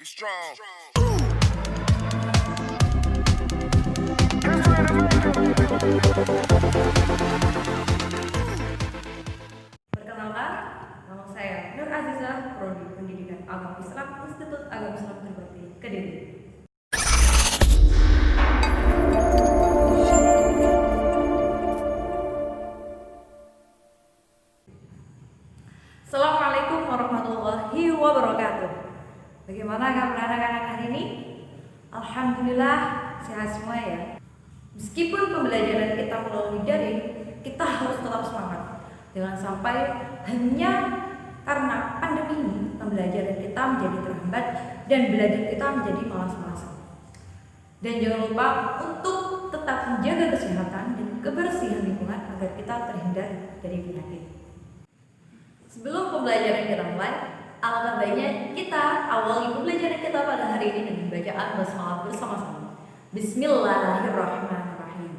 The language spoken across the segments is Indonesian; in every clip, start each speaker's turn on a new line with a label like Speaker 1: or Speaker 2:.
Speaker 1: strong.
Speaker 2: Perkenalkan, nama saya Nur Azizah, Prodi Pendidikan Agama Islam, Institut Agama Islam Trisakti, Kediri. Assalamualaikum warahmatullahi wabarakatuh. Bagaimana kabar anak-anak hari ini? Alhamdulillah sehat semua ya. Meskipun pembelajaran kita melalui daring, kita harus tetap semangat. Jangan sampai hanya karena pandemi ini pembelajaran kita menjadi terhambat dan belajar kita menjadi malas-malasan. Dan jangan lupa untuk tetap menjaga kesehatan dan kebersihan lingkungan agar kita terhindar dari penyakit. Sebelum pembelajaran kita mulai, alangkah baiknya kita awali pembelajaran kita pada hari ini dengan bacaan basmalah bersama-sama. Bismillahirrahmanirrahim.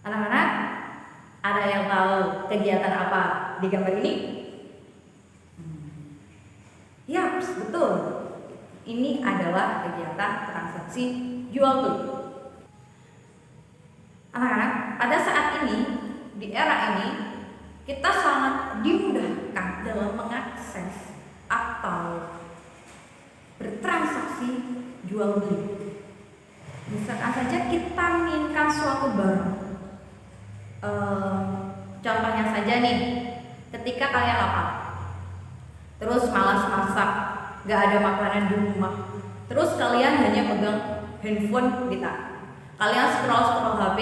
Speaker 2: Anak-anak, ada yang tahu kegiatan apa di gambar ini? Ya, betul. Ini adalah kegiatan transaksi jual beli. Anak-anak, pada saat ini, di era ini, kita sangat dimudahkan dalam mengakses atau bertransaksi jual beli. Misalkan saja kita menginginkan suatu barang. Contohnya saja nih, ketika kalian lapar, terus malas masak, gak ada makanan di rumah, terus kalian hanya pegang handphone di tangan, kalian scroll HP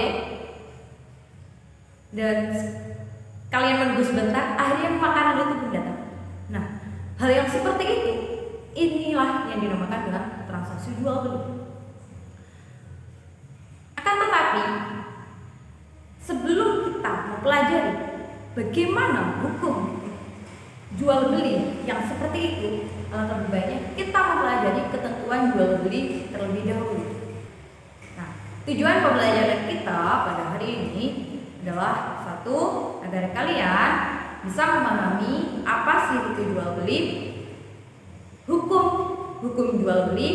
Speaker 2: dan kalian menunggu sebentar, akhirnya makanan itu pun datang. Nah, hal yang seperti itu, inilah yang dinamakan dengan transaksi jual beli. Akan tetapi, sebelum kita mempelajari bagaimana hukum jual beli yang seperti itu, lebih baiknya kita mempelajari ketentuan jual beli terlebih dahulu. Nah, tujuan pembelajaran kita pada hari ini adalah satu, agar kalian bisa memahami apa sih itu jual beli, hukum jual beli,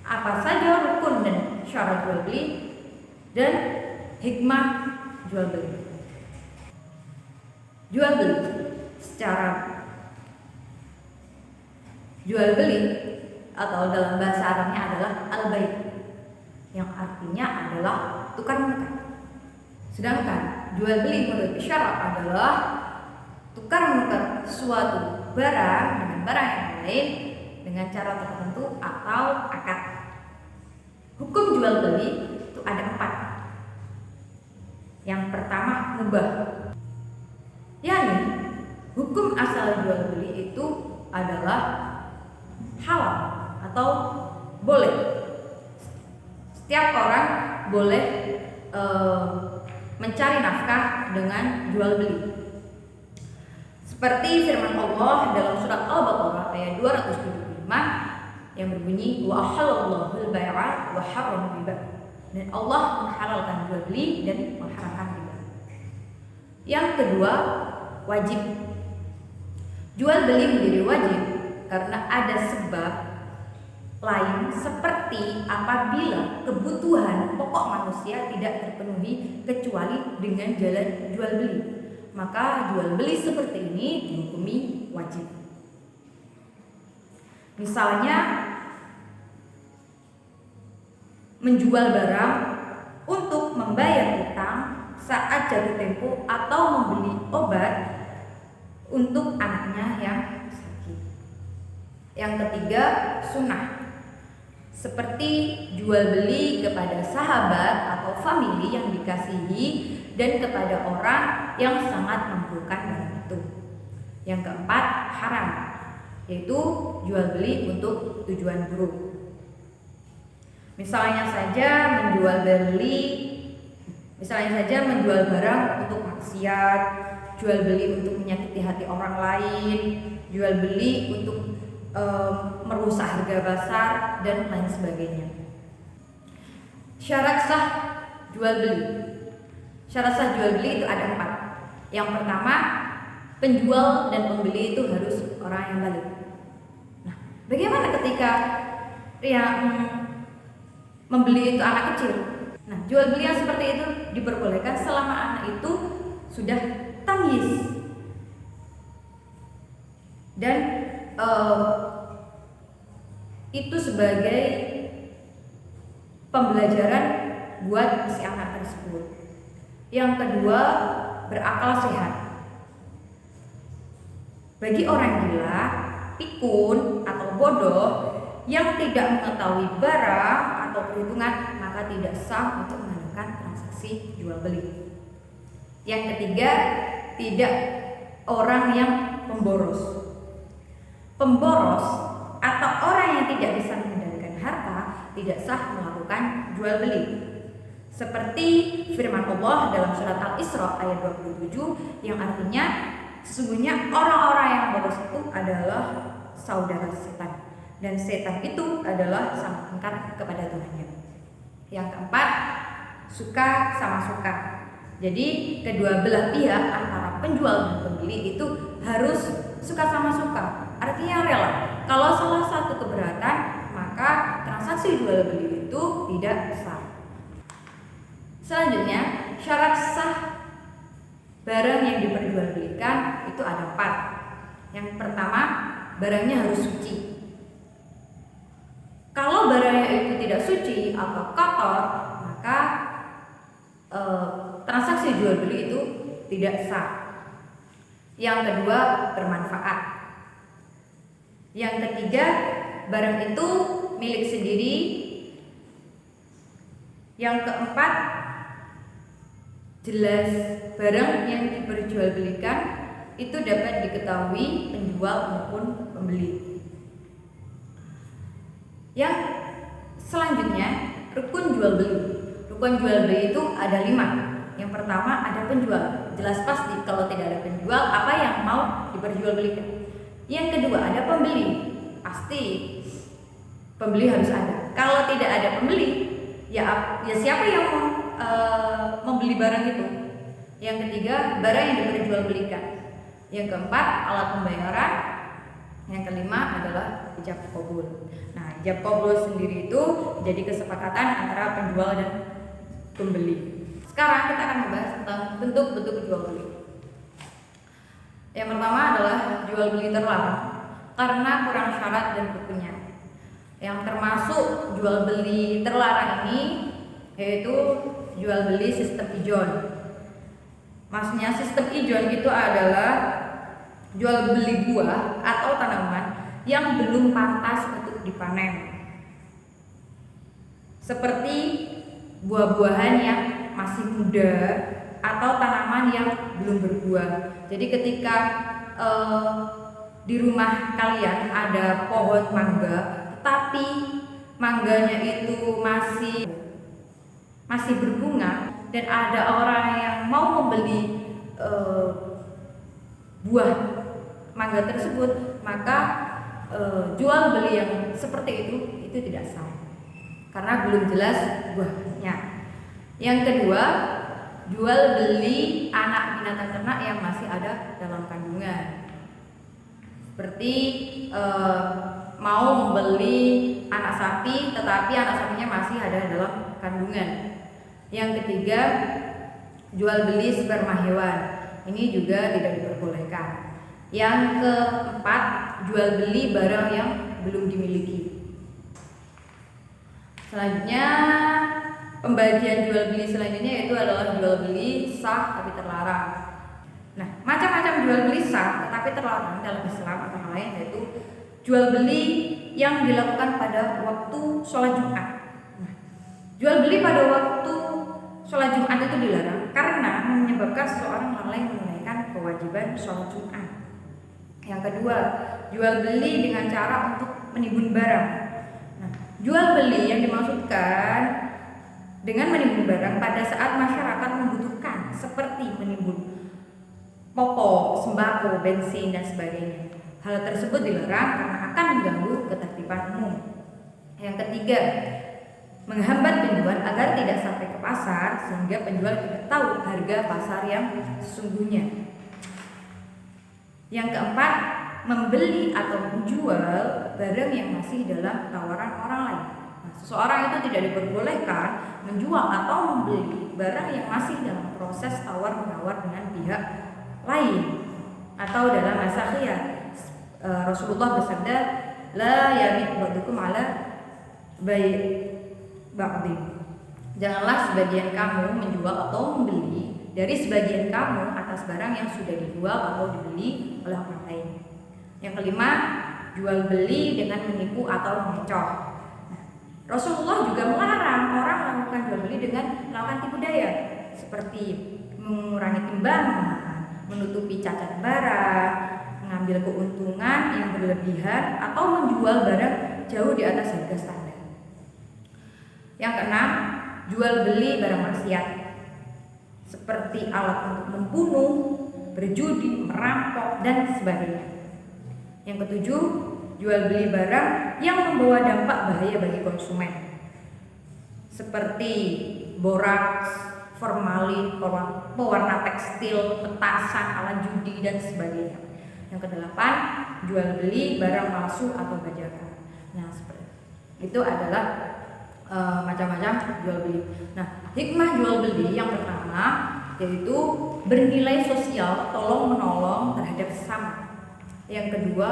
Speaker 2: apa saja rukun dan syarat jual beli, dan hikmah jual beli. Jual beli secara jual beli atau dalam bahasa Arabnya adalah al-bai', yang artinya adalah tukar menukar. Sedangkan jual beli menurut syarak adalah tukar menukar suatu barang dengan barang yang lain dengan cara tertentu atau akad. Hukum jual beli itu ada 4. Yang pertama, mubah. Yani hukum asal jual beli itu adalah halal atau boleh. Setiap orang boleh mencari nafkah dengan jual beli. Seperti firman Allah dalam surat Al-Baqarah ayat 275 yang berbunyi wa ahallallahu al-bai'a wa harrama riba. Dan Allah menghalalkan jual beli dan mengharamkan riba. Yang kedua, wajib. Jual beli menjadi wajib karena ada sebab lain seperti apabila kebutuhan pokok manusia tidak terpenuhi kecuali dengan jalan jual beli, maka jual beli seperti ini dihukumi wajib. Misalnya menjual barang untuk membayar utang saat jatuh tempo atau membeli obat untuk anaknya yang sakit. Yang ketiga, sunnah. Seperti jual beli kepada sahabat atau famili yang dikasihi dan kepada orang yang sangat memerlukan barang itu. Yang keempat, haram, yaitu jual beli untuk tujuan buruk. Misalnya saja menjual barang untuk maksiat, jual beli untuk menyakiti hati orang lain, jual beli untuk merusak harga pasar dan lain sebagainya. Syarat sah jual beli. Syarat sah jual beli itu ada 4. Yang pertama, penjual dan pembeli itu harus orang yang balik. Nah, Bagaimana ketika yang membeli itu anak kecil? Nah, jual beli yang seperti itu diperbolehkan selama anak itu sudah tamyiz dan itu sebagai pembelajaran buat si anak tersebut. Yang kedua, berakal sehat. Bagi orang gila, pikun atau bodoh yang tidak mengetahui barang atau perhitungan, maka tidak sah untuk mengadakan transaksi jual beli. Yang ketiga, tidak orang yang pemboros. Pemboros atau orang yang tidak bisa mengendalikan harta tidak sah melakukan jual beli. Seperti firman Allah dalam surat Al-Isra ayat 27 yang artinya sesungguhnya orang-orang yang boros itu adalah saudara setan dan setan itu adalah sangat ingkar kepada Tuhannya. Yang keempat, suka sama suka. Jadi kedua belah pihak antara penjual dan pembeli itu harus suka sama suka. Artinya rela. Kalau salah satu keberatan, maka transaksi jual beli itu tidak sah. Selanjutnya, syarat sah barang yang diperjualbelikan itu ada 4. Yang pertama, barangnya harus suci. Kalau barangnya itu tidak suci atau kotor, maka transaksi jual beli itu tidak sah. Yang kedua, bermanfaat. Yang ketiga, barang itu milik sendiri. Yang keempat, jelas barang yang diperjualbelikan itu dapat diketahui penjual maupun pembeli. Yang selanjutnya, rukun jual beli. Rukun jual beli itu ada 5. Yang pertama, ada penjual. Jelas pasti kalau tidak ada penjual, apa yang mau diperjualbelikan. Yang kedua, ada pembeli. Pasti pembeli harus ada. Kalau tidak ada pembeli, ya siapa yang membeli barang itu? Yang ketiga, barang yang diperjualbelikan. Yang keempat, alat pembayaran. Yang kelima adalah ijab qabul. Nah, ijab qabul sendiri itu jadi kesepakatan antara penjual dan pembeli. Sekarang kita akan membahas tentang bentuk-bentuk jual beli. Yang pertama adalah jual beli terlarang karena kurang syarat dan rukunnya. Yang termasuk jual beli terlarang ini yaitu jual beli sistem ijon. Maksudnya sistem ijon itu adalah jual beli buah atau tanaman yang belum pantas untuk dipanen. Seperti buah-buahan yang masih muda atau tanaman yang belum berbuah. Jadi ketika di rumah kalian ada pohon mangga, tetapi mangganya itu masih berbunga dan ada orang yang mau membeli buah mangga tersebut, maka jual beli yang seperti itu tidak sah karena belum jelas buahnya. Yang kedua, jual beli anak binatang ternak yang masih ada dalam kandungan. Seperti mau membeli anak sapi tetapi anak sapinya masih ada dalam kandungan. Yang ketiga, jual beli sperma hewan. Ini juga tidak diperbolehkan. Yang keempat, jual beli barang yang belum dimiliki. Selanjutnya, pembagian jual beli selanjutnya yaitu adalah jual beli sah tapi terlarang. Nah, macam-macam jual beli sah tetapi terlarang dalam Islam antara lain yaitu jual beli yang dilakukan pada waktu sholat Jumat. Nah, jual beli pada waktu sholat Jumat itu dilarang karena menyebabkan seseorang lalai menunaikan kewajiban sholat Jumat. Yang kedua, jual beli dengan cara untuk menimbun barang. Nah, jual beli yang dimaksudkan dengan menimbun barang pada saat masyarakat membutuhkan, seperti menimbun popok, sembako, bensin dan sebagainya. Hal tersebut dilarang karena akan mengganggu ketertiban umum. Yang ketiga, menghambat penjual agar tidak sampai ke pasar sehingga penjual tidak tahu harga pasar yang sesungguhnya. Yang keempat, membeli atau menjual barang yang masih dalam tawaran orang lain. Nah, seseorang itu tidak diperbolehkan menjual atau membeli barang yang masih dalam proses tawar-menawar dengan pihak lain atau dalam masa khiyar. Rasulullah bersabda, la yamit ba'dukum ala ba'di. Janganlah sebagian kamu menjual atau membeli dari sebagian kamu atas barang yang sudah dijual atau dibeli oleh orang lain. Yang kelima, jual beli dengan menipu atau mengecoh. Nah, Rasulullah juga melarang orang melakukan jual beli dengan melakukan tipu daya, seperti mengurangi timbangan, menutupi cacat barang, mengambil keuntungan yang berlebihan, atau menjual barang jauh di atas harga standar. Yang keenam, jual beli barang maksiat, seperti alat untuk membunuh, berjudi, merampok, dan sebagainya. Yang ketujuh, jual beli barang yang membawa dampak bahaya bagi konsumen, seperti boraks, formalin, pewarna tekstil, petasan, alat judi, dan sebagainya. Yang kedelapan, jual beli barang palsu atau bajakan. Nah, seperti itu adalah macam-macam jual beli. Nah, hikmah jual beli yang pertama yaitu bernilai sosial, tolong menolong terhadap sesama. Yang kedua,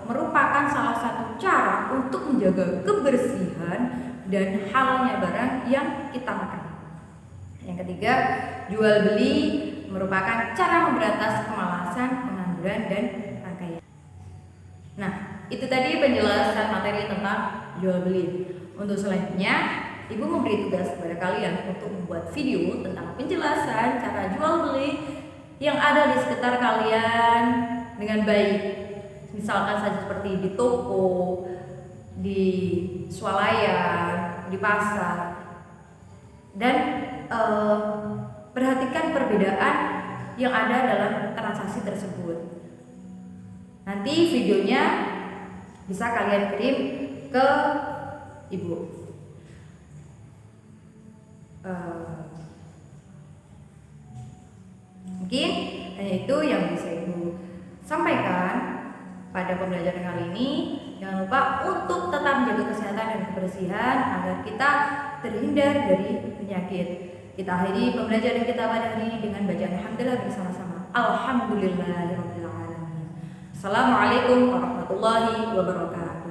Speaker 2: merupakan salah satu cara untuk menjaga kebersihan dan halalnya barang yang kita makan. Yang ketiga, jual beli merupakan cara memberantas kemalasan, pengangguran, dan rangkaian. Nah, itu tadi penjelasan materi tentang jual beli. Untuk selanjutnya, Ibu memberi tugas kepada kalian untuk membuat video tentang penjelasan cara jual beli yang ada di sekitar kalian dengan baik. Misalkan saja seperti di toko, di swalayan, di pasar. Dan perhatikan perbedaan yang ada dalam transaksi tersebut. Nanti videonya bisa kalian kirim ke Ibu. Mungkin hanya itu yang bisa Ibu sampaikan pada pembelajaran kali ini. Jangan lupa untuk tetap menjaga kesehatan dan kebersihan agar kita terhindar dari penyakit. Kita akhiri pembelajaran kita pada hari ini dengan bacaan hamdalah bersama-sama. Alhamdulillahirabbil alamin. Assalamualaikum warahmatullahi wabarakatuh.